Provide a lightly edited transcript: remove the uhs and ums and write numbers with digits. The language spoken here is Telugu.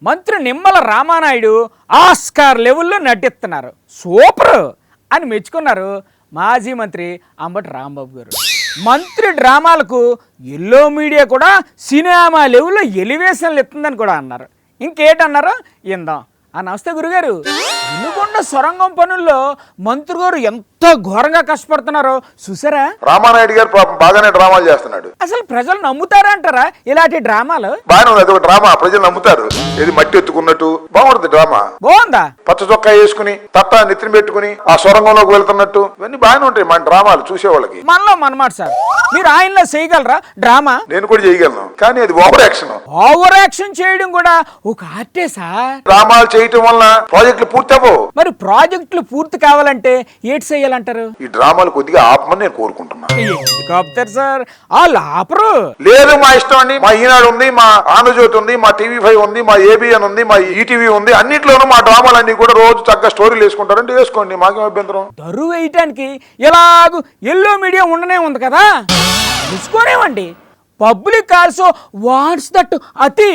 మంత్రి నిమ్మల రామానాయుడు ఆస్కార్ లెవెల్లో నటిస్తున్నారు, సూపర్ అని మెచ్చుకున్నారు మాజీ మంత్రి అంబటి రాంబాబు గారు. మంత్రి డ్రామాలకు ఎల్లో మీడియా కూడా సినిమా లెవెల్లో ఎలివేషన్లు ఇస్తుందని కూడా అన్నారు. ఇంకేటన్నారు ఇందాం. నమస్తే గురుగారు. వినుకొండ సొరంగం పనుల్లో మంత్రి గారు ఎంత ఘోరంగా కష్టపడుతున్నారో చూసారా? రామానాయుడు గారు బాగానే డ్రామాలు చేస్తున్నాడు. అసలు ప్రజలు నమ్ముతారా అంటారా ఇలాంటి డ్రామాలు? బాగానే ఉంది, అది ఒక డ్రామా, ప్రజలు నమ్ముతారు. ఇది మట్టి ఎత్తుకున్నట్టు బాగుంటుంది డ్రామా. బాగుందా? పచ్చ చొక్కా వేసుకుని తట్ట నెత్తిని పెట్టుకుని ఆ సొరంగంలోకి వెళ్తున్నట్టు ఇవన్నీ బాగానే ఉంటాయి మన డ్రామాలు చూసేవాళ్ళకి. మనలో మనమాట సార్, మీరు ఆయనలో చేయగలరా డ్రామా? నేను కూడా చేయగలను, కానీ అది ఓవర్ యాక్షన్. ఓవర్ యాక్షన్ చేయడం కూడా ఒక ఆర్టే సార్. డ్రామాలు చేయటం వల్ల ప్రాజెక్టులు పూర్తి అవ్వవు. మరి ప్రాజెక్టులు పూర్తి కావాలంటే ఏటి చేయాలంటారు? ఈ డ్రామాలు కొద్దిగా ఆపమని నేను కోరుకుంటున్నాను. ఎందుకు ఆపుతారు సార్? వాళ్ళు ఆపరు. లేదు, మా ఇష్టం అండి. మా ఈనాడు ఉంది, మా ఆంధ్రజ్యోతి ఉంది, మా TV5 ఉంది, మా ABN ఉంది, మా ఈటీవీ ఉంది. అన్నిట్లోనూ మా డ్రామాలన్నీ కూడా రోజు చక్కగా స్టోరీలు వేసుకుంటారంటే వేసుకోండి, మాకేం అభ్యంతరం. దరువు వేయటానికి ఎలాగూ ఎల్లో మీడియా ఉండనే ఉంది కదా, తెలుసుకోనేవండి. పబ్లిక్ ఆల్సో వాట్స్ దట్ అతి